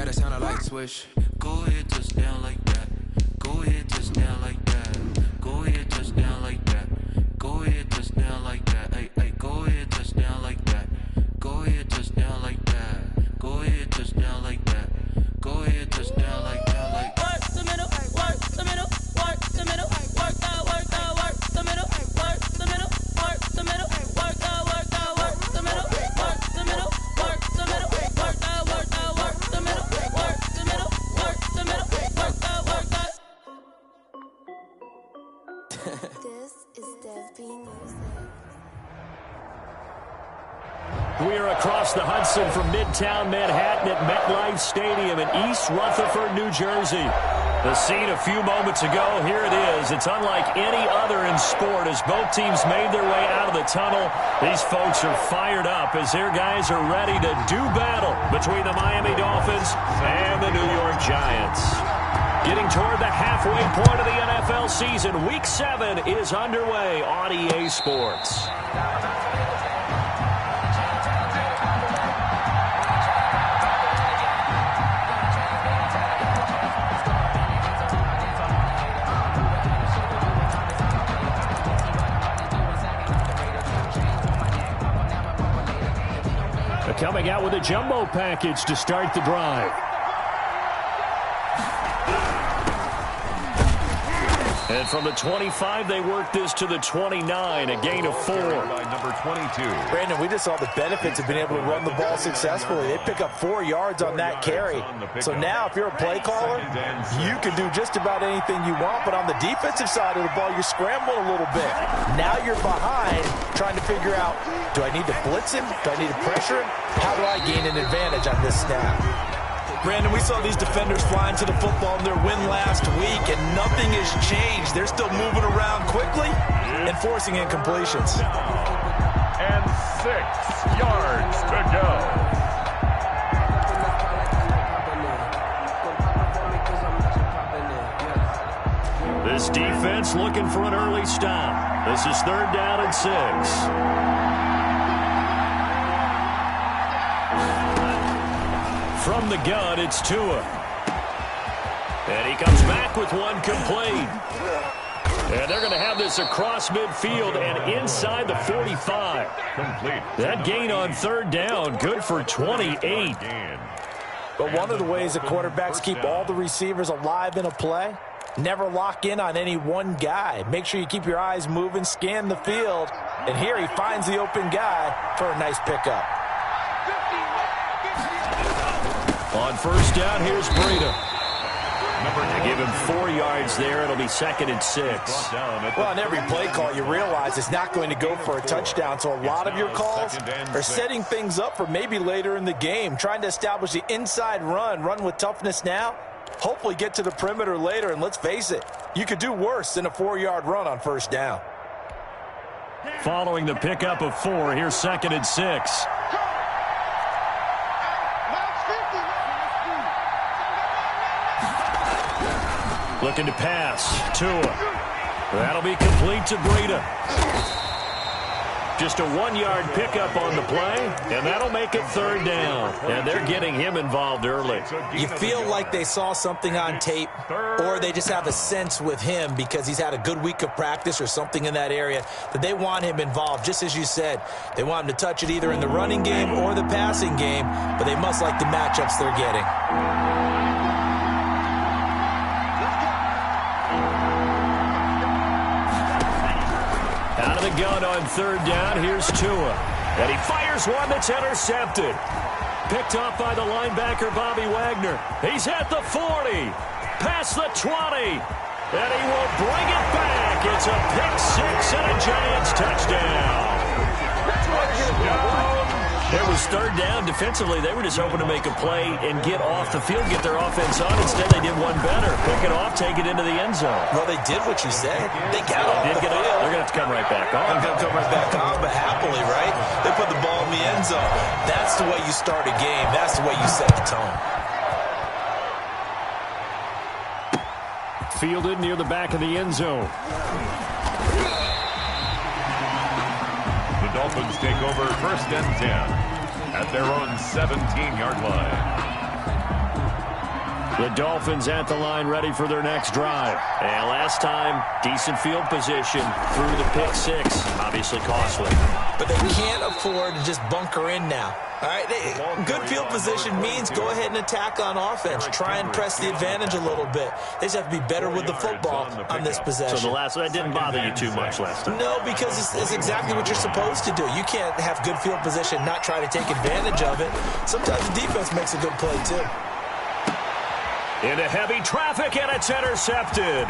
got it sounding like swish. Go ahead, touchdown like that. Go ahead, touchdown like that. Go ahead, touchdown like that. Go ahead, touchdown like that. Hey, hey, go ahead, touchdown like that. Go ahead, touchdown like that. Go ahead, touchdown like that. Go ahead, touchdown like that. Like work the middle, work the middle, work the middle, work out, work out, work the middle, work the middle, work the middle, work out, work out, work the middle, work the middle, work the middle, work out, work out, work the middle, work the middle, work the middle, work out, work out. This is Dev B Music. We are across the Hudson from Midtown Manhattan at MetLife Stadium in East Rutherford, New Jersey. The scene a few moments ago, here it is. It's unlike any other in sport as both teams made their way out of the tunnel. These folks are fired up as their guys are ready to do battle between the Miami Dolphins and the New York Giants. Getting toward the halfway point of the NFL season, Week 7 is underway on EA Sports. Coming out with a jumbo package to start the drive. And from the 25, they work this to the 29, a gain of 4. By number 22. Brandon, we just saw the benefits of being able to run the ball successfully. They pick up 4 yards on that carry. So now if you're a play caller, you can do just about anything you want. But on the defensive side of the ball, you're scrambling a little bit. Now you're behind trying to figure out, do I need to blitz him? Do I need to pressure him? How do I gain an advantage on this snap? Brandon, we saw these defenders flying to the football in their win last week, and nothing has changed. They're still moving around quickly and forcing incompletions. And 6 yards to go. This defense looking for an early stop. This is 3rd down and 6. From the gun, it's Tua. And he comes back with one complete. And they're going to have this across midfield and inside the 45. Complete. That gain on 3rd down, good for 28. But one of the ways the quarterbacks keep all the receivers alive in a play, never lock in on any one guy. Make sure you keep your eyes moving, scan the field. And here he finds the open guy for a nice pickup. On 1st down, here's Breida. They give him 4 yards there. It'll be 2nd and 6. Well, on every play call, you realize it's not going to go for a touchdown. So a lot of your calls are setting things up for maybe later in the game, trying to establish the inside run with toughness now. Hopefully get to the perimeter later, and let's face it, you could do worse than a 4-yard run on 1st down. Following the pickup of 4, here's 2nd and 6. Looking to pass. Tua. That'll be complete to Breida. Just a 1-yard pickup on the play, and that'll make it 3rd down. And they're getting him involved early. You feel like they saw something on tape, or they just have a sense with him because he's had a good week of practice or something in that area that they want him involved. Just as you said, they want him to touch it either in the running game or the passing game, but they must like the matchups they're getting. Out of the gun on 3rd down, here's Tua. And he fires one that's intercepted. Picked off by the linebacker, Bobby Wagner. He's at the 40, past the 20, and he will bring it back. It's a pick-6 and a Giants touchdown. It was 3rd down. Defensively, they were just hoping to make a play and get off the field, get their offense on. Instead, they did one better. Pick it off, take it into the end zone. Well, they did what you said. They got off the field. They're going to have to come right back on. They're going to come right back on, but happily, right? They put the ball in the end zone. That's the way you start a game. That's the way you set the tone. Fielded near the back of the end zone. The Dolphins take over 1st and 10 at their own 17-yard line. The Dolphins at the line, ready for their next drive. And last time, decent field position through the pick six. Obviously costly. But they can't afford to just bunker in now. All right, good field position means go ahead and attack on offense. Try and press the advantage a little bit. They just have to be better with the football on this possession. So that didn't bother you too much last time? No, because it's exactly what you're supposed to do. You can't have good field position, not try to take advantage of it. Sometimes the defense makes a good play, too. Into heavy traffic, and it's intercepted.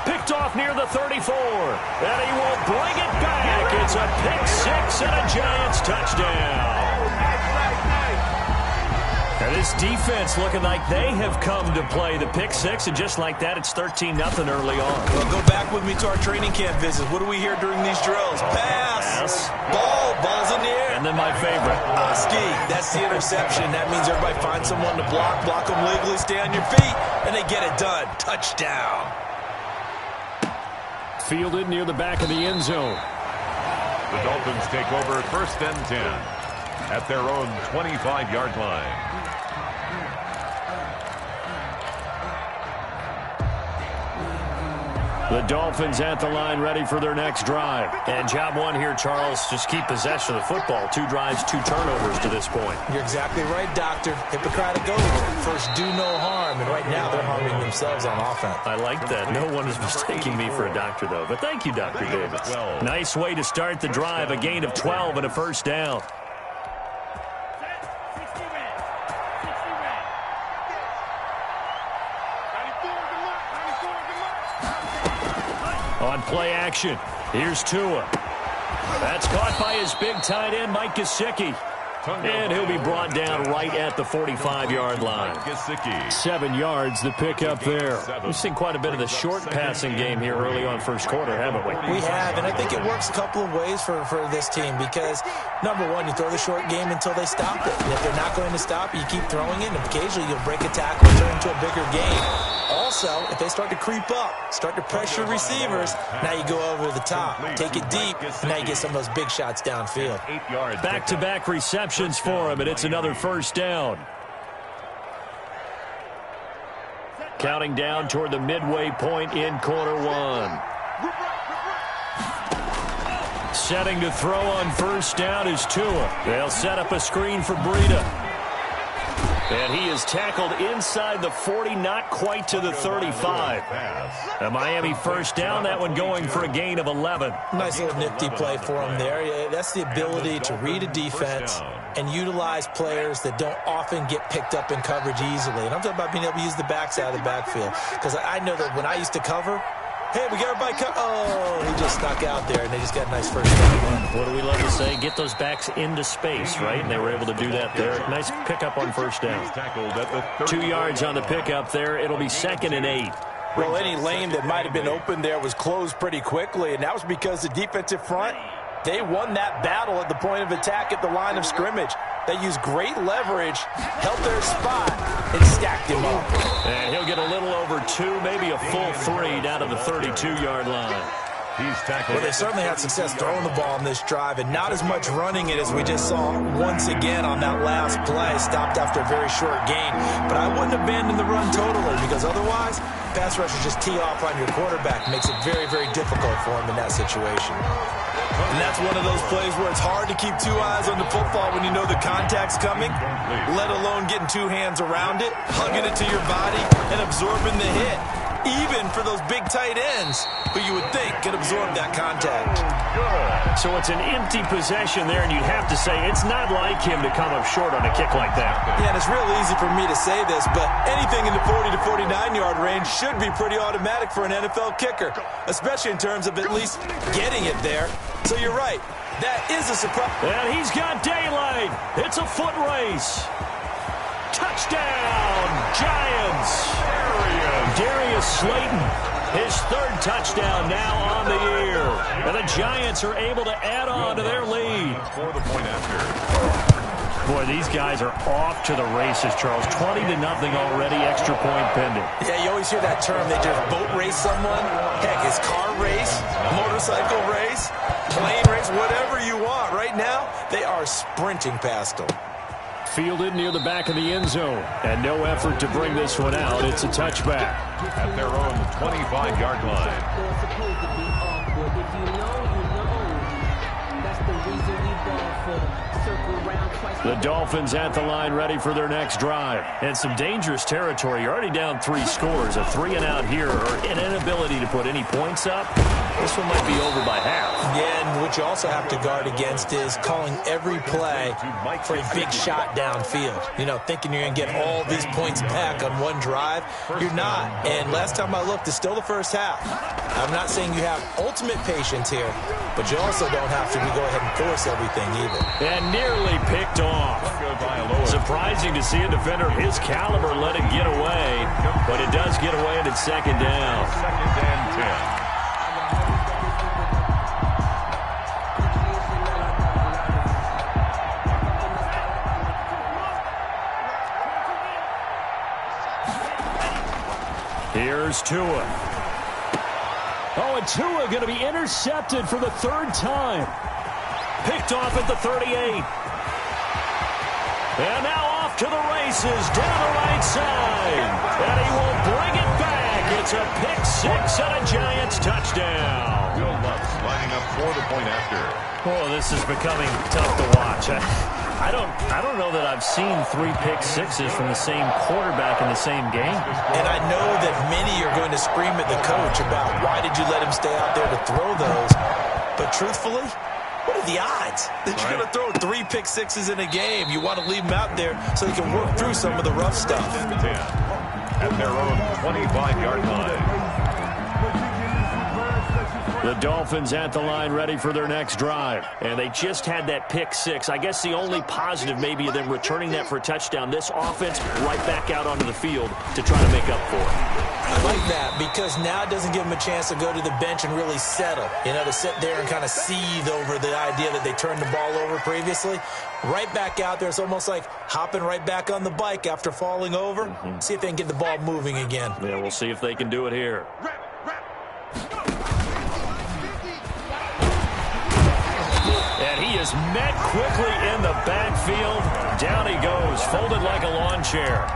Picked off near the 34, and he will bring it back. It's a pick six and a Giants touchdown. And this defense looking like they have come to play the pick six, and just like that, it's 13-0 early on. Well, go back with me to our training camp visits. What do we hear during these drills? Pass. Ball's in the air. And then my favorite. Ski. That's the interception. That means everybody finds someone to block them legally, stay on your feet, and they get it done. Touchdown. Fielded near the back of the end zone. The Dolphins take over 1st and 10 at their own 25-yard line. The Dolphins at the line, ready for their next drive. And job one here, Charles, just keep possession of the football. 2 drives, 2 turnovers to this point. You're exactly right, Doctor. Hippocratic oath. First, do no harm. And right now, they're harming themselves on offense. I like that. No one is mistaking me for a doctor, though. But thank you, Dr. Davis. Nice way to start the drive. A gain of 12 and a first down. On play action, here's Tua. That's caught by his big tight end, Mike Gesicki. And he'll be brought down right at the 45-yard line. 7 yards, the pickup there. We've seen quite a bit of the short passing game here early on first quarter, haven't we? We have, and I think it works a couple of ways for this team because, number one, you throw the short game until they stop it. And if they're not going to stop it, you keep throwing it, and occasionally you'll break a tackle and turn into a bigger game. Also, if they start to creep up, start to pressure receivers, now you go over the top, take it deep, and now you get some of those big shots downfield. Back-to-back receptions for him, and it's another first down. Counting down toward the midway point in quarter one. Setting to throw on first down is Tua. They'll set up a screen for Breida. And he is tackled inside the 40, not quite to the 35. A Miami first down, that one going for a gain of 11. Nice little nifty play for him there. That's the ability to read a defense and utilize players that don't often get picked up in coverage easily. And I'm talking about being able to use the backside of the backfield. Because I know that when I used to cover, hey, we got everybody oh, he just snuck out there, and they just got a nice first down. What do we love to say? Get those backs into space, right? And they were able to do that there. Nice pickup on first down. 2 yards on the pickup there. It'll be 2nd and 8. Well, any lane that might have been open there was closed pretty quickly, and that was because the defensive front, they won that battle at the point of attack at the line of scrimmage. They used great leverage, held their spot, and stacked him up. And he'll get a little over 2, maybe a full 3 down to the 32-yard line. Well, they certainly had success throwing the ball in this drive, and not as much running it as we just saw once again on that last play. Stopped after a very short gain. But I wouldn't abandon the run totally, because otherwise, pass rushers just tee off on your quarterback. Makes it very, very difficult for him in that situation. And that's one of those plays where it's hard to keep 2 eyes on the football when you know the contact's coming, let alone getting 2 hands around it, hugging it to your body, and absorbing the hit. Even for those big tight ends who you would think could absorb that contact. So it's an empty possession there, and you'd have to say it's not like him to come up short on a kick like that. Yeah, and it's real easy for me to say this, but anything in the 40 to 49-yard range should be pretty automatic for an NFL kicker, especially in terms of at least getting it there. So you're right. That is a surprise. And he's got daylight. It's a foot race. Touchdown, Giants. Darius Slayton, his 3rd touchdown now on the year. And the Giants are able to add on to their lead. For the point after. Boy, these guys are off to the races, Charles. 20-0 already, extra point pending. Yeah, you always hear that term. They just boat race someone. Heck, it's car race, motorcycle race, plane race, whatever you want. Right now, they are sprinting past them. fielded near the back of the end zone. And no effort to bring this one out. It's a touchback. At their own 25-yard line. They're supposed to be awkward. If you know, you know. That's the reason we ball for. Circle around twice. The Dolphins at the line ready for their next drive. And some dangerous territory. You're already down 3 scores. A 3-and-out here or an inability to put any points up. This one might be over by half. Yeah, and what you also have to guard against is calling every play for a big shot downfield. You know, thinking you're going to get all these points back on one drive. You're not. And last time I looked, it's still the first half. I'm not saying you have ultimate patience here, but you also don't have to go ahead and force everything either. And nearly picked off. Surprising to see a defender of his caliber let it get away, but it does get away and it's second down. Second and 10. Here's Tua. Oh, and Tua going to be intercepted for the 3rd time. Picked off at the 38. And now off to the races down the right side. And he will bring it back. It's a pick 6 and a Giants touchdown. Will Lutz lining up for the point after. Oh, this is becoming tough to watch. I don't know that I've seen 3 pick sixes from the same quarterback in the same game. And I know that many are going to scream at the coach about why did you let him stay out there to throw those. But truthfully, what are the odds that you're going to throw 3 pick sixes in a game? You want to leave them out there so they can work through some of the rough stuff. At their own 25-yard line. The Dolphins at the line ready for their next drive. And they just had that pick 6. I guess the only positive maybe of them returning that for a touchdown. This offense right back out onto the field to try to make up for it. I like that because now it doesn't give them a chance to go to the bench and really settle. You know, to sit there and kind of seethe over the idea that they turned the ball over previously. Right back out there. It's almost like hopping right back on the bike after falling over. See if they can get the ball moving again. Yeah, we'll see if they can do it here. And he is met quickly in the backfield. Down he goes, folded like a lawn chair.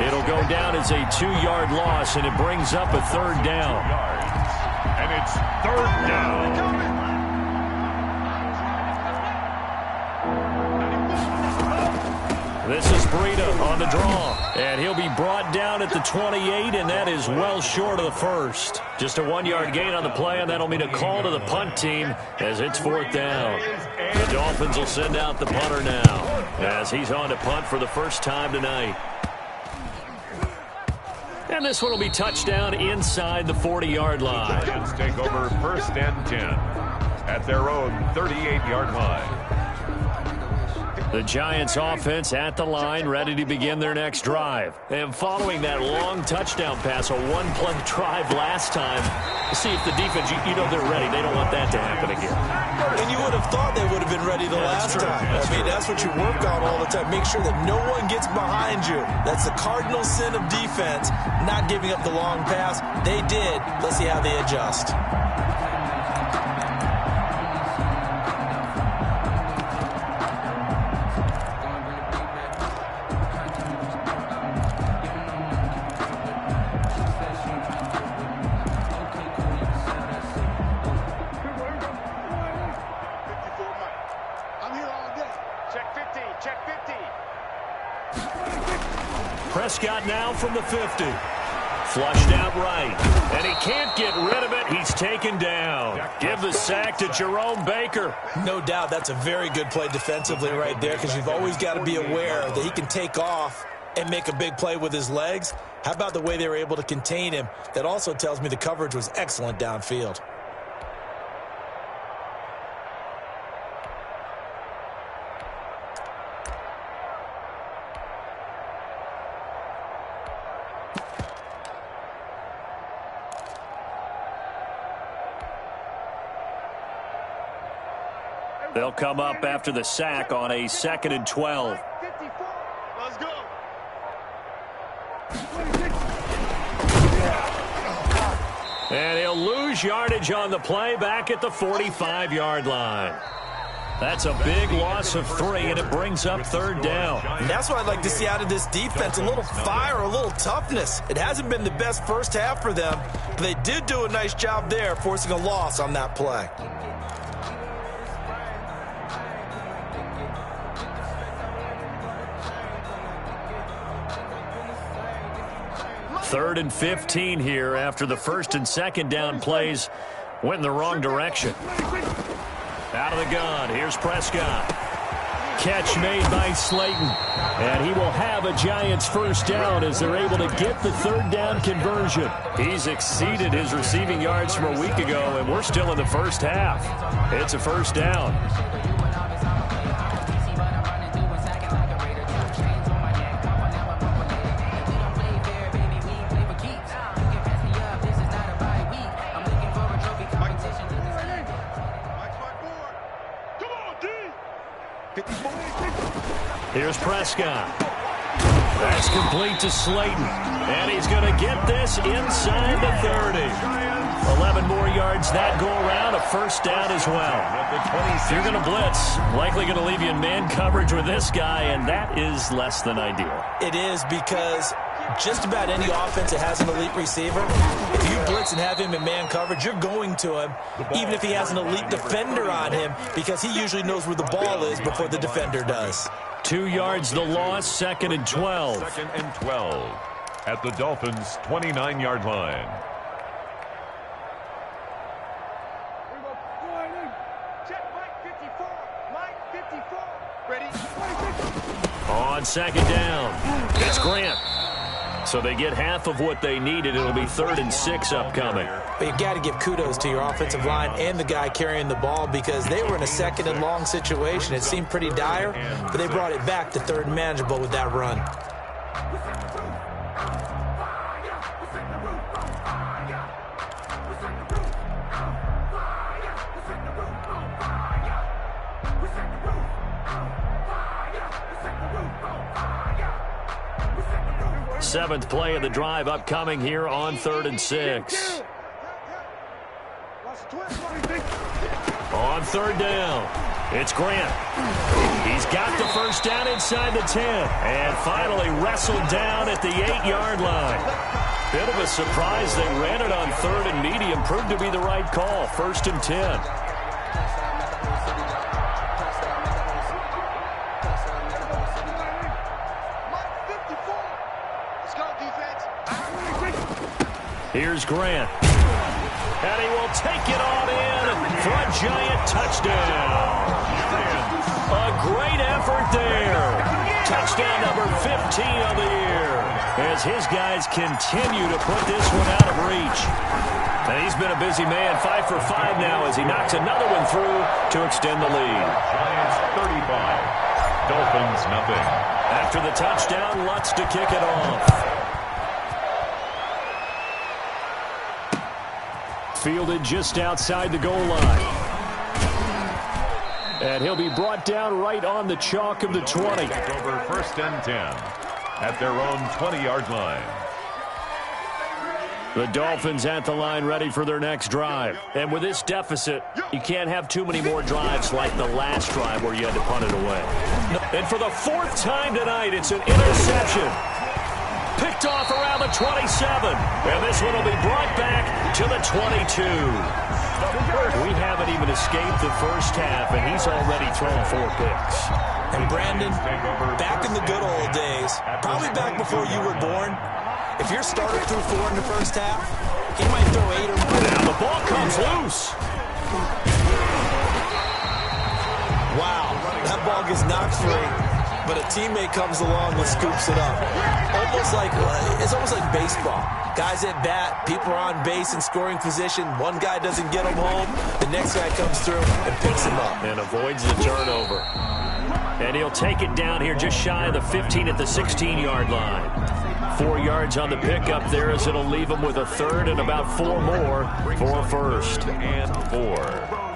It'll go down as a 2-yard loss, and it brings up a 3rd down. And it's 3rd down. This is Breida on the draw, and he'll be brought down at the 28, and that is well short of the first. Just a 1-yard gain on the play, and that'll mean a call to the punt team as it's 4th down. The Dolphins will send out the punter now as he's on to punt for the first time tonight. And this one will be touchdown inside the 40-yard line. Giants take over 1st and 10 at their own 38-yard line. The Giants offense at the line, ready to begin their next drive. And following that long touchdown pass, a 1-play drive last time, see if the defense, you know they're ready. They don't want that to happen again. And you would have thought they would have been ready the last time. I mean, that's what you work on all the time. Make sure that no one gets behind you. That's the cardinal sin of defense, not giving up the long pass. They did. Let's see how they adjust. Prescott now from the 50. Flushed out right. And he can't get rid of it. He's taken down. Give the sack to Jerome Baker. No doubt that's a very good play defensively right there because you've always got to be aware that he can take off and make a big play with his legs. How about the way they were able to contain him? That also tells me the coverage was excellent downfield. They'll come up after the sack on a 2nd and 12. Let's go. And he'll lose yardage on the play back at the 45-yard line. That's a big loss of 3, and it brings up third down. And that's what I'd like to see out of this defense, a little fire, a little toughness. It hasn't been the best first half for them, but they did do a nice job there forcing a loss on that play. Third and 15 here after the first and second down plays went in the wrong direction. Out of the gun, here's Prescott. Catch made by Slayton. And he will have a Giants first down as they're able to get the third down conversion. He's exceeded his receiving yards from a week ago, and we're still in the first half. It's a first down. Here's Prescott. That's complete to Slayton. And he's going to get this inside the 30. 11 more yards that go around, a first down as well. If you're going to blitz, likely going to leave you in man coverage with this guy, and that is less than ideal. It is, because just about any offense that has an elite receiver, if you blitz and have him in man coverage, you're going to him, even if he has an elite defender on him, because he usually knows where the ball is before the defender does. 2 yards the loss, second and 12. Second and 12 at the Dolphins' 29-yard line. On second down, it's Grant. So they get half of what they needed. It'll be 3rd and 6 upcoming. But you've got to give kudos to your offensive line and the guy carrying the ball, because they were in a second and long situation. It seemed pretty dire, but they brought it back to 3rd and manageable with that run. Seventh play of the drive upcoming here on 3rd and 6. On 3rd down, it's Grant. He's got the first down inside the 10 and finally wrestled down at the 8-yard line. Bit of a surprise. They ran it on 3rd and medium. Proved to be the right call. 1st and 10. Here's Grant. And he will take it on in for a Giant touchdown. A great effort there. Touchdown number 15 of the year as his guys continue to put this one out of reach. And he's been a busy man, 5 for 5 now as he knocks another one through to extend the lead. Giants 35, Dolphins nothing. After the touchdown, Lutz to kick it off. Fielded just outside the goal line. And he'll be brought down right on the chalk of the 20. Over 1st and 10 at their own 20-yard line. The Dolphins at the line ready for their next drive. And with this deficit, you can't have too many more drives like the last drive where you had to punt it away. And for the 4th time tonight, it's an interception. Picked off around the 27. And this one will be brought back to the 22. We haven't even escaped the first half, and he's already thrown 4 picks. And Brandon, back in the good old days, probably back before you were born, if your starter threw 4 in the first half, he might throw 8 or more. Now the ball comes loose. Wow, that ball gets knocked free, but a teammate comes along and scoops it up. It's almost like baseball. Guys at bat, people are on base in scoring position. One guy doesn't get him home. The next guy comes through and picks him up. And avoids the turnover. And he'll take it down here just shy of the 15 at the 16-yard line. 4 yards on the pickup there as it'll leave him with a 3rd and about 4 more for a 1st and 4.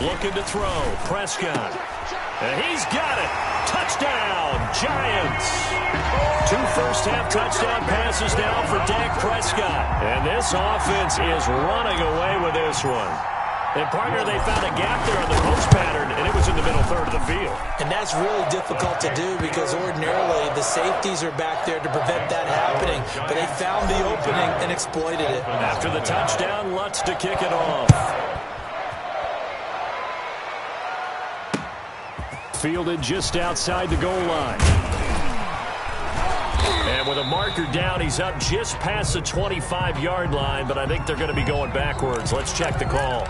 Looking to throw. Prescott. And he's got it. Touchdown, Giants. 2 first-half touchdown passes now for Dak Prescott. And this offense is running away with this one. And, partner, they found a gap there on the post pattern, and it was in the middle third of the field. And that's really difficult to do because ordinarily the safeties are back there to prevent that happening. But they found the opening and exploited it. After the touchdown, Lutz to kick it off. Fielded just outside the goal line. And with a marker down, he's up just past the 25-yard line, but I think they're going to be going backwards. Let's check the call.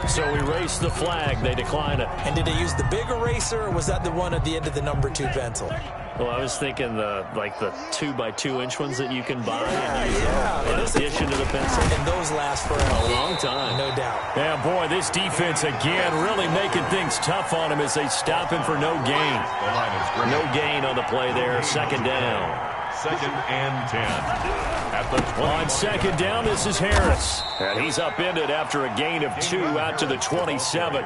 So we race the flag. They decline it. And did they use the big eraser, or was that the one at the end of the number 2 pencil? Well, I was thinking the 2x2-inch ones that you can buy in addition to the pencil. And those last for a long time. No doubt. Yeah, boy, this defense again really making things tough on him as they stop him for no gain. No gain on the play there. Second down. 2nd and 10. At the 20. On second down, this is Harris. And he's upended after a gain of 2 out to the 27.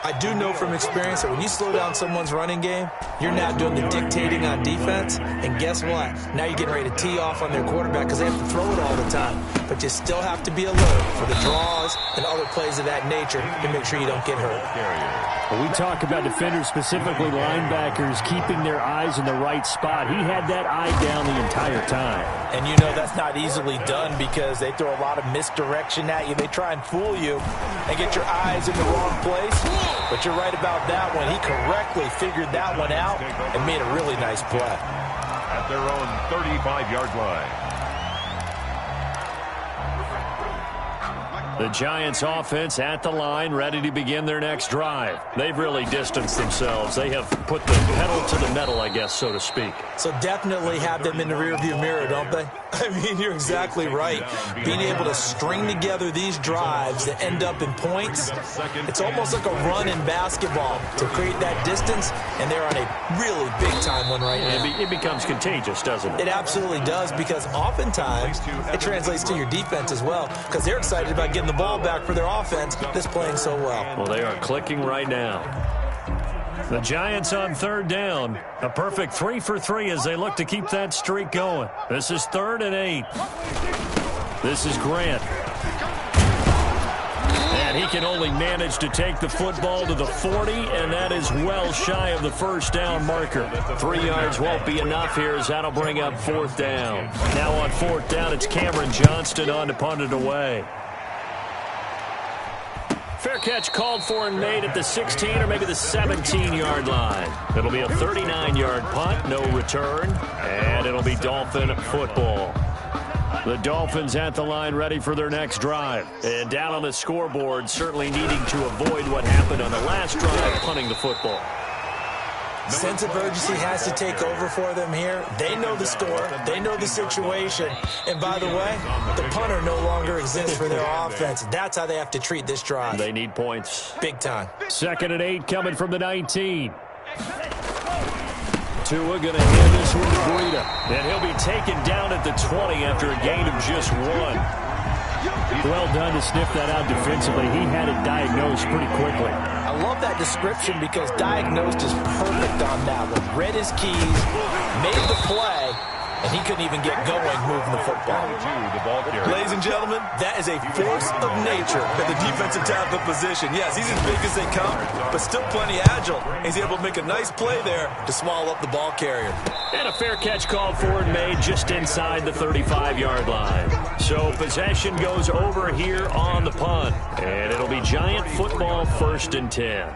I do know from experience that when you slow down someone's running game, you're now doing the dictating on defense. And guess what? Now you're getting ready to tee off on their quarterback because they have to throw it all the time. But you still have to be alert for the draws and other plays of that nature to make sure you don't get hurt. When we talk about defenders, specifically linebackers, keeping their eyes in the right spot, he had that eye down the entire time. And you know that's not easily done because they throw a lot of misdirection at you. They try and fool you and get your eyes in the wrong place. But you're right about that one. He correctly figured that one out and made a really nice play. At their own 35-yard line. The Giants offense at the line, ready to begin their next drive. They've really distanced themselves. They have put the pedal to the metal, I guess, so to speak. So definitely have them in the rearview mirror, don't they? I mean, you're exactly right. Being able to string together these drives that end up in points, it's almost like a run in basketball to create that distance, and they're on a really big-time one right now. It becomes contagious, doesn't it? It absolutely does, because oftentimes it translates to your defense as well, because they're excited about getting the ball back for their offense that's playing so well. Well, they are clicking right now. The Giants on third down. A perfect 3 for 3 as they look to keep that streak going. This is 3rd and 8. This is Grant. And he can only manage to take the football to the 40, and that is well shy of the first down marker. 3 yards won't be enough here as that'll bring up 4th down. Now on 4th down, it's Cameron Johnston on to punt it away. Fair catch called for and made at the 16 or maybe the 17-yard line. It'll be a 39-yard punt, no return, and it'll be Dolphin football. The Dolphins at the line ready for their next drive. And down on the scoreboard, certainly needing to avoid what happened on the last drive, punting the football. Sense of urgency has to take over for them here. They know the score. They know the situation. And by the way, the punter no longer exists for their offense. That's how they have to treat this drive. They need points. Big time. 2nd and 8 coming from the 19. Tua going to hand this one to Breida. And he'll be taken down at the 20 after a gain of just 1. Well done to sniff that out defensively. He had it diagnosed pretty quickly. I love that description because diagnosed is perfect on that one. Read his keys, made the play, and he couldn't even get going moving the football. Ladies and gentlemen, that is a force of nature at the defensive tackle position. Yes, he's as big as they come, but still plenty agile. He's able to make a nice play there to swallow up the ball carrier. And a fair catch called for and made just inside the 35-yard line. So possession goes over here on the punt. And it'll be Giant football 1st and 10.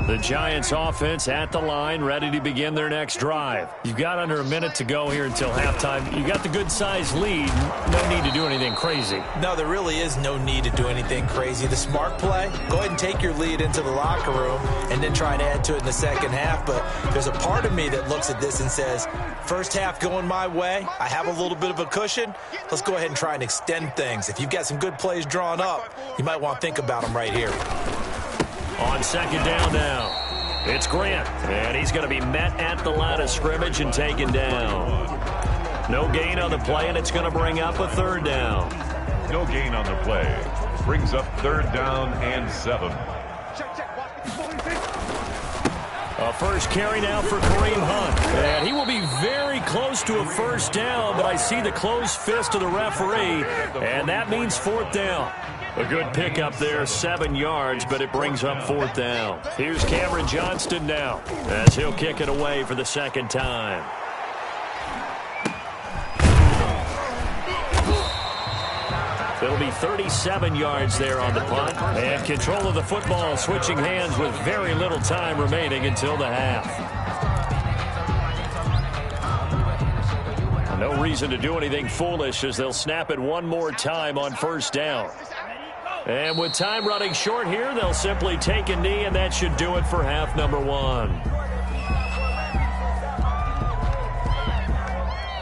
The Giants offense at the line, ready to begin their next drive. You've got under a minute to go here until halftime. You got the good-sized lead. No need to do anything crazy. No, there really is no need to do anything crazy. The smart play, go ahead and take your lead into the locker room and then try and add to it in the second half. But there's a part of me that looks at this and says, first half going my way, I have a little bit of a cushion. Let's go ahead and try and extend things. If you've got some good plays drawn up, you might want to think about them right here. On 2nd down now, it's Grant, and he's going to be met at the line of scrimmage and taken down. No gain on the play, and it's going to bring up a 3rd down. No gain on the play. Brings up 3rd down and 7. A first carry now for Kareem Hunt. And he will be very close to a first down, but I see the closed fist of the referee, and that means fourth down. A good pickup there, 7 yards, but it brings up fourth down. Here's Cameron Johnston now, as he'll kick it away for the second time. It'll be 37 yards there on the punt. And control of the football, switching hands with very little time remaining until the half. No reason to do anything foolish as they'll snap it one more time on first down. And with time running short here, they'll simply take a knee, and that should do it for half number one.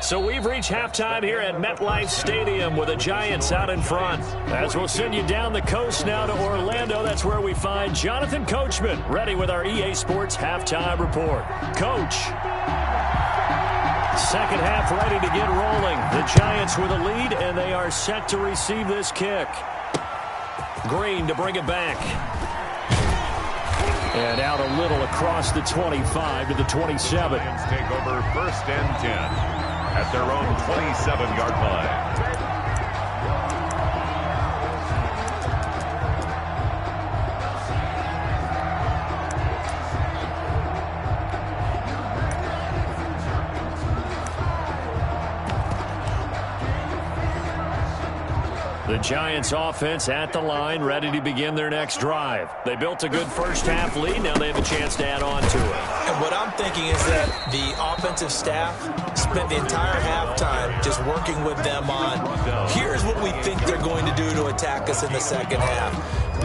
So we've reached halftime here at MetLife Stadium with the Giants out in front. As we'll send you down the coast now to Orlando, that's where we find Jonathan Coachman ready with our EA Sports halftime report. Coach. Second half ready to get rolling. The Giants with a lead, and they are set to receive this kick. Green to bring it back. And out a little across the 25 to the 27. Lions take over first and 10 at their own 27-yard line. The Giants offense at the line, ready to begin their next drive. They built a good first half lead. Now they have a chance to add on to it. And what I'm thinking is that the offensive staff spent the entire halftime just working with them on, here's what we think they're going to do to attack us in the second half.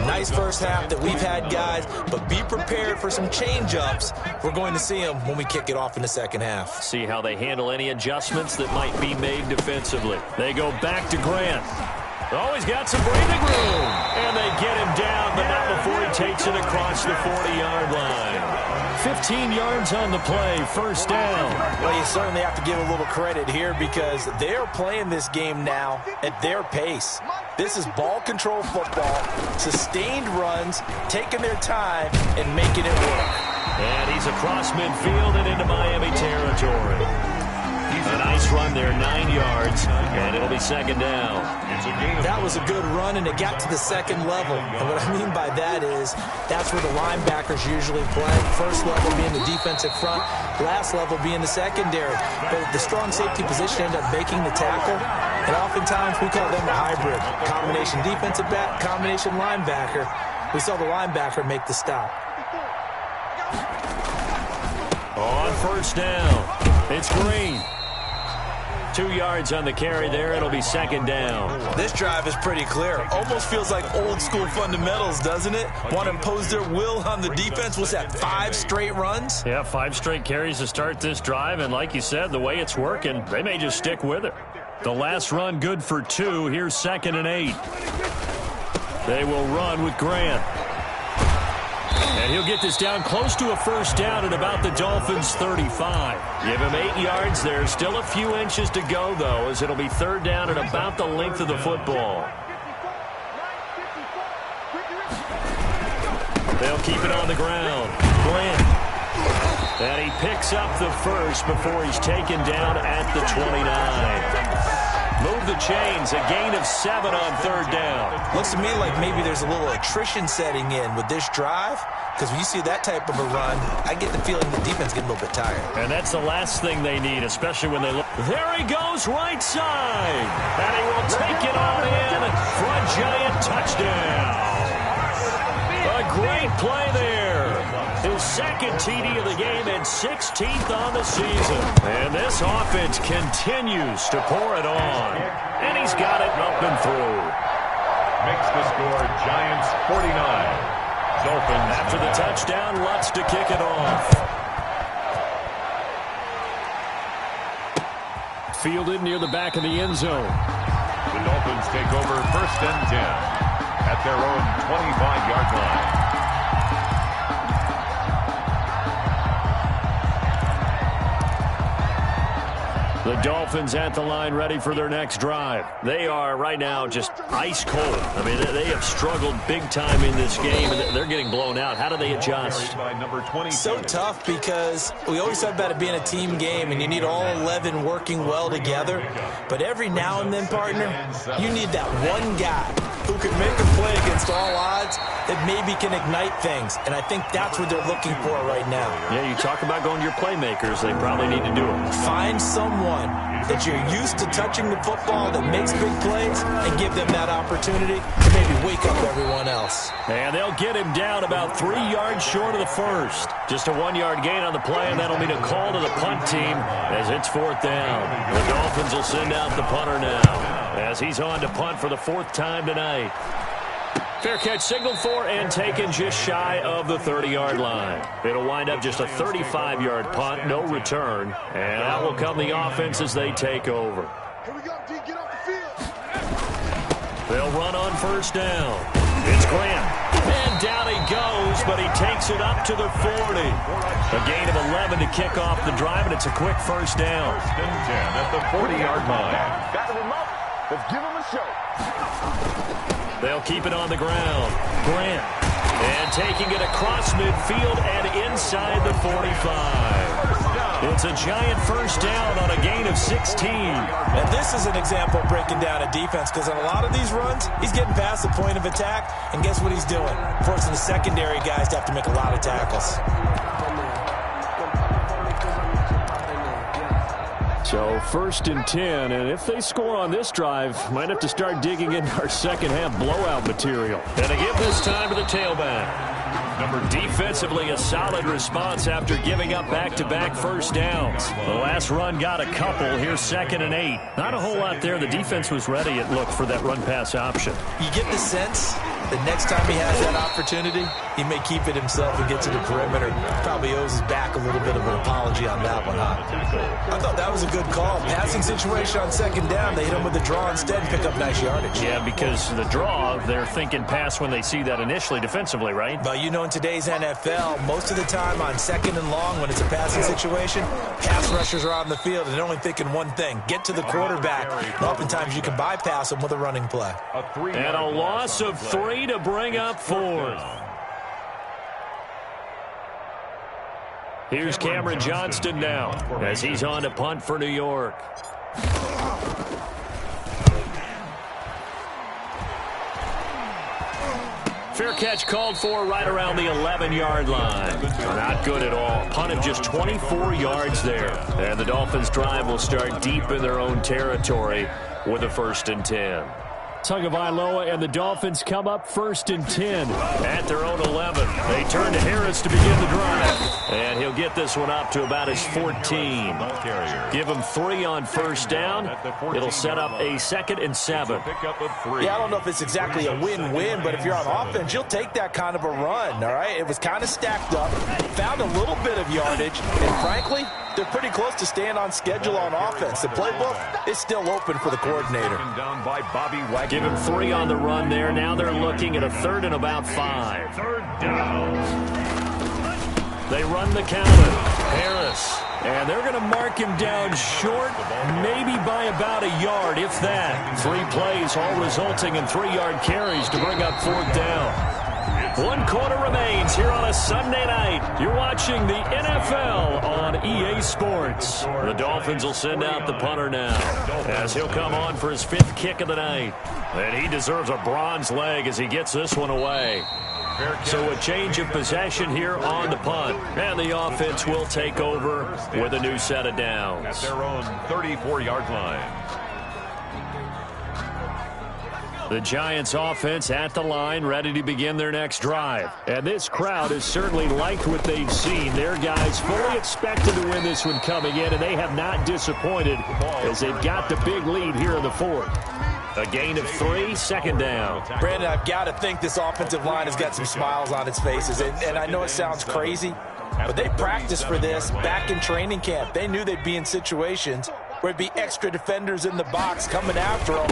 Nice first half that we've had, guys, but be prepared for some change-ups. We're going to see them when we kick it off in the second half. See how they handle any adjustments that might be made defensively. They go back to Grant. Oh, he's got some breathing room. And they get him down, but not before he takes it across the 40-yard line. 15 yards on the play, first down. Well, you certainly have to give a little credit here because they're playing this game now at their pace. This is ball control football, sustained runs, taking their time, and making it work. And he's across midfield and into Miami territory. A nice run there, 9 yards, and it'll be second down. That was a good run, and it got to the second level. And what I mean by that is that's where the linebackers usually play. First level being the defensive front, last level being the secondary. But the strong safety position ended up making the tackle, and oftentimes we call them a hybrid. Combination defensive back, combination linebacker. We saw the linebacker make the stop. On first down, it's Green. 2 yards on the carry there. It'll be second down. This drive is pretty clear. Almost feels like old school fundamentals, doesn't it? Want to impose their will on the defense. What's that, 5 straight runs? Yeah, 5 straight carries to start this drive. And like you said, the way it's working, they may just stick with it. The last run good for 2. Here's second and 8. They will run with Grant. And he'll get this down close to a first down at about the Dolphins' 35. Give him 8 yards there. Still a few inches to go, though, as it'll be third down at about the length of the football. They'll keep it on the ground. Grant. And he picks up the first before he's taken down at the 29. Move the chains, a gain of 7 on third down. Looks to me like maybe there's a little attrition setting in with this drive, because when you see that type of a run, I get the feeling the defense get a little bit tired. And that's the last thing they need, especially when they look. There he goes, right side. And he will take it on in for a Giant touchdown. A great play there. His second TD of the game and 16th on the season. And this offense continues to pour it on. And he's got it up and through. Makes the score Giants 49. Dolphins. After the touchdown, Lutz to kick it off. Fielded near the back of the end zone. The Dolphins take over first and 10 at their own 25-yard line. The Dolphins at the line ready for their next drive. They are right now just ice cold. I mean, they have struggled big time in this game, and they're getting blown out. How do they adjust? So tough because we always talk about it being a team game, and you need all 11 working well together. But every now and then, partner, you need that one guy who can make a play against all odds that maybe can ignite things. And I think that's what they're looking for right now. Yeah, you talk about going to your playmakers. They probably need to do it. Find someone that you're used to touching the football that makes big plays and give them that opportunity to maybe wake up everyone else. And they'll get him down about 3 yards short of the first. Just a 1-yard gain on the play, and that'll mean a call to the punt team as it's 4th down. The Dolphins will send out the punter now as he's on to punt for the 4th time tonight. Fair catch signaled for and taken just shy of the 30-yard line. It'll wind up just a 35-yard punt, no return. And out will come the offense as they take over. Here we go, D, get off the field. They'll run on 1st down. It's Grant. And down he goes, but he takes it up to the 40. A gain of 11 to kick off the drive, and it's a quick 1st down. 1st and 10 at the 40-yard line. Got him up. Let's give him a show. They'll keep it on the ground. Grant. And taking it across midfield and inside the 45. It's a giant 1st down on a gain of 16. And this is an example of breaking down a defense, because on a lot of these runs, he's getting past the point of attack, and guess what he's doing? Forcing the secondary guys to have to make a lot of tackles. So 1st and 10, and if they score on this drive, might have to start digging into our second-half blowout material. And to give this time to the tailback. Defensively, a solid response after giving up back-to-back 1st downs. The last run got a couple. Here's 2nd and 8. Not a whole lot there. The defense was ready, it looked, for that run-pass option. You get the sense that next time he has that opportunity, he may keep it himself and get to the perimeter. Probably owes his back a little bit of an apology on that one, huh? I thought that was a good call. Passing situation on 2nd down, they hit him with the draw instead and pick up nice yardage. Yeah, because the draw, they're thinking pass when they see that initially defensively, right? But you know, in today's NFL, most of the time on 2nd and long, when it's a passing situation, pass rushers are on the field and they're only thinking one thing: get to the quarterback. And oftentimes you can bypass them with a running play. And a loss of 3 to bring up 4th. Here's Cameron Johnston now as he's on to punt for New York. Fair catch called for right around the 11-yard line. Not good at all. Punt of just 24 yards there. And the Dolphins' drive will start deep in their own territory with a 1st and 10. Tagovailoa and the Dolphins come up 1st and 10 at their own 11. They turn to Harris to begin the drive. And he'll get this one up to about his 14. Give him 3 on 1st down. It'll set up a 2nd and 7. Yeah, I don't know if it's exactly a win-win, but if you're on offense, you'll take that kind of a run, all right? It was kind of stacked up, found a little bit of yardage, and frankly, they're pretty close to staying on schedule on offense. The playbook is still open for the coordinator. Give him 3 on the run there. Now they're looking at a 3rd and about 5. 3rd down. They run the counter. Harris. And they're going to mark him down short, maybe by about a yard, if that. 3 plays, all resulting in 3-yard carries to bring up 4th down. 1 quarter remains here on a Sunday night. You're watching the NFL on EA Sports. The Dolphins will send out the punter now as he'll come on for his 5th kick of the night. And he deserves a bronze leg as he gets this one away. So a change of possession here on the punt. And the offense will take over with a new set of downs. At their own 34-yard line. The Giants offense at the line, ready to begin their next drive. And this crowd has certainly liked what they've seen. Their guys fully expected to win this one coming in, and they have not disappointed as they've got the big lead here in the 4th. A gain of 3, 2nd down. Brandon, I've got to think this offensive line has got some smiles on its faces. And I know it sounds crazy, but they practiced for this back in training camp. They knew they'd be in situations where it'd be extra defenders in the box coming after them,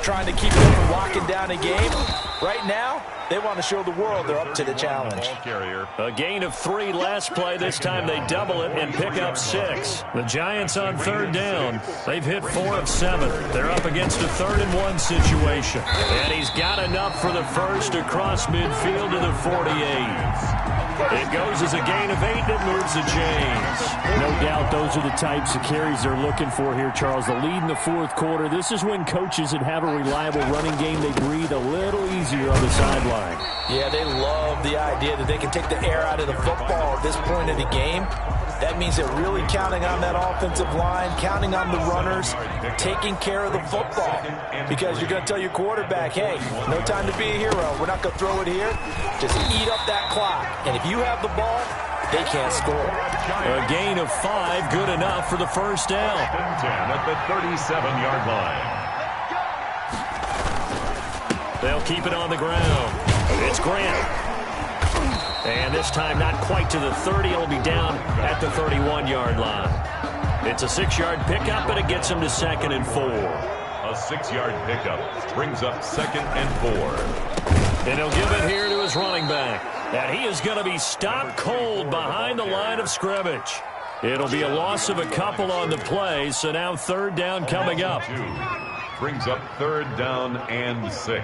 trying to keep them from locking down a game. Right now, they want to show the world they're up to the challenge. A gain of 3 last play. This time they double it and pick up 6. The Giants on third down. They've hit 4 of 7. They're up against a 3rd-and-1 situation. And he's got enough for the first across midfield to the 48. It goes as a gain of 8, and it moves the chains. No doubt those are the types of carries they're looking for here, Charles. The lead in the 4th quarter. This is when coaches that have a reliable running game, they breathe a little easier on the sideline. Yeah, they love the idea that they can take the air out of the football at this point of the game. That means they're really counting on that offensive line, counting on the runners, taking care of the football. Because you're going to tell your quarterback, hey, no time to be a hero. We're not going to throw it here. Just eat up that clock. And if you have the ball, they can't score. A gain of 5, good enough for the first down. 10 at the 37-yard line. They'll keep it on the ground. It's Grant. And this time not quite to the 30. It'll be down at the 31-yard line. It's a 6-yard pickup, and it gets him to 2nd and 4. A 6-yard pickup brings up 2nd and 4. And he'll give it here to his running back. And he is going to be stopped cold behind the line of scrimmage. It'll be a loss of a couple on the play, so now 3rd down coming up. Brings up 3rd down and 6.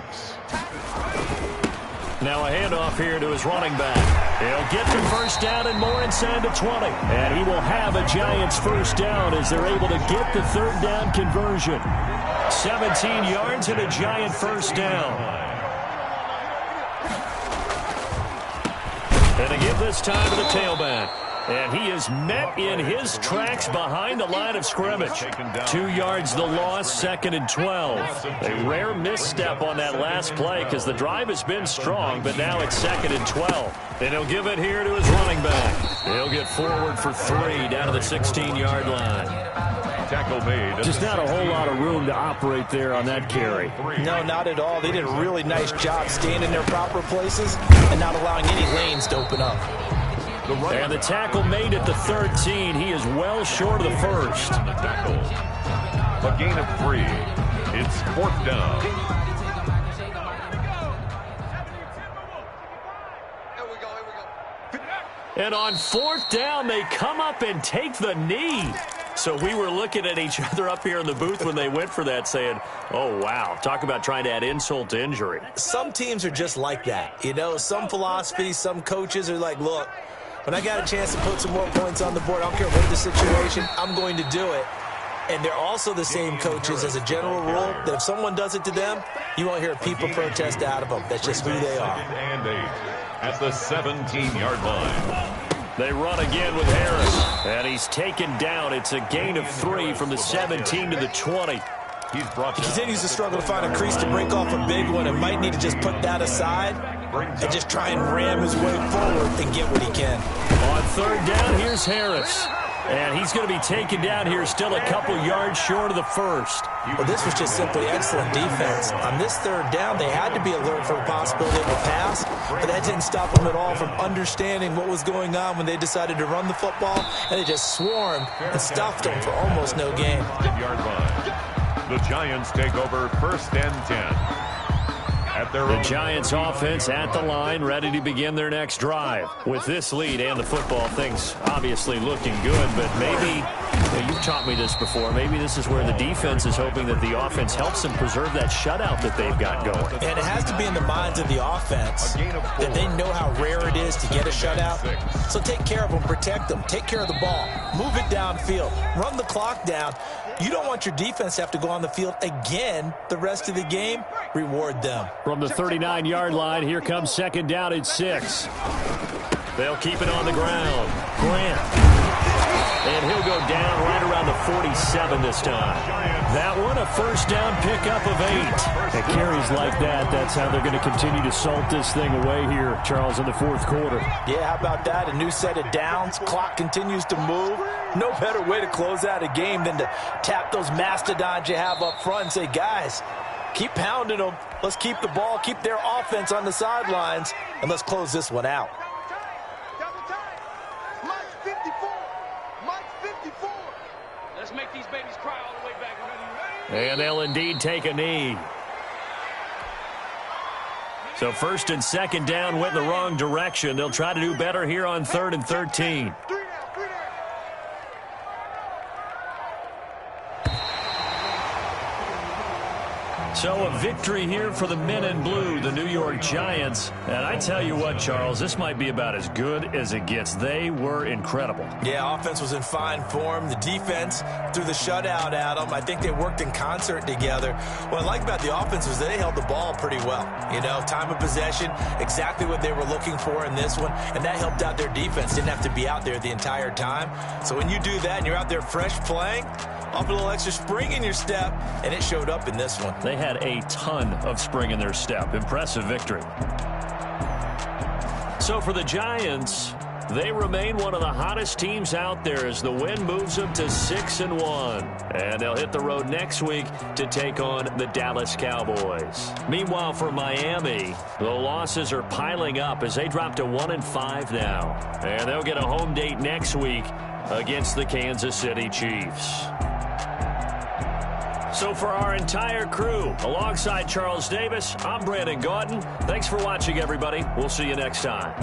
Now a handoff here to his running back. He'll get the first down and more inside the 20. And he will have a Giants first down as they're able to get the 3rd down conversion. 17 yards and a Giant first down. And they give this time to the tailback. And he is met in his tracks behind the line of scrimmage. 2 yards the loss, 2nd and 12. A rare misstep on that last play because the drive has been strong, but now it's 2nd and 12. And he'll give it here to his running back. He'll get forward for 3 down to the 16-yard line. Tackle made. Just not a whole lot of room to operate there on that carry. No, not at all. They did a really nice job staying in their proper places and not allowing any lanes to open up. And the tackle made at the 13. He is well short of the first. A gain of 3. It's 4th down. And on 4th down, they come up and take the knee. So we were looking at each other up here in the booth when they went for that saying, oh, wow, talk about trying to add insult to injury. Some teams are just like that. You know, some philosophies, some coaches are like, look, when I got a chance to put some more points on the board, I don't care what the situation, I'm going to do it. And they're also the same coaches as a general rule that if someone does it to them, you won't hear people protest out of them. That's just who they are. And 8 at the 17-yard line. They run again with Harris. And he's taken down. It's a gain of 3 from the 17 to the 20. He continues to struggle to find a crease to break off a big one and might need to just put that aside and just try and ram his way forward and get what he can. On 3rd down, here's Harris. And he's going to be taken down here still a couple yards short of the first. Well, this was just simply excellent defense. On this 3rd down, they had to be alert for the possibility of a pass, but that didn't stop them at all from understanding what was going on when they decided to run the football, and they just swarmed and stuffed them for almost no gain. The Giants take over 1st and 10. The Giants offense at the line, ready to begin their next drive. With this lead and the football, things obviously looking good, but maybe, you've taught me this before, maybe this is where the defense is hoping that the offense helps them preserve that shutout that they've got going. And it has to be in the minds of the offense that they know how rare it is to get a shutout. So take care of them, protect them, take care of the ball, move it downfield, run the clock down. You don't want your defense to have to go on the field again the rest of the game. Reward them. From the 39-yard line, here comes 2nd down and 6. They'll keep it on the ground. Grant. And he'll go down right around the 47 this time. That one, a first down pickup of 8. At carries like that, that's how they're going to continue to salt this thing away here, Charles, in the 4th quarter. Yeah, how about that? A new set of downs. Clock continues to move. No better way to close out a game than to tap those mastodons you have up front and say, guys, keep pounding them. Let's keep the ball, keep their offense on the sidelines, and let's close this one out. Let's make these babies cry all the way back. And they'll indeed take a knee. So first and second down went in the wrong direction. They'll try to do better here on 3rd and 13. So a victory here for the men in blue, the New York Giants. And I tell you what, Charles, this might be about as good as it gets. They were incredible. Yeah, offense was in fine form. The defense threw the shutout at them. I think they worked in concert together. What I like about the offense was they held the ball pretty well. You know, time of possession, exactly what they were looking for in this one. And that helped out their defense. Didn't have to be out there the entire time. So when you do that and you're out there fresh playing, off a little extra spring in your step, and it showed up in this one. They had a ton of spring in their step. Impressive victory. So for the Giants, they remain one of the hottest teams out there as the win moves them to 6-1. And they'll hit the road next week to take on the Dallas Cowboys. Meanwhile, for Miami, the losses are piling up as they drop to 1-5 now. And they'll get a home date next week against the Kansas City Chiefs. So for our entire crew, alongside Charles Davis, I'm Brandon Gaudin. Thanks for watching, everybody. We'll see you next time.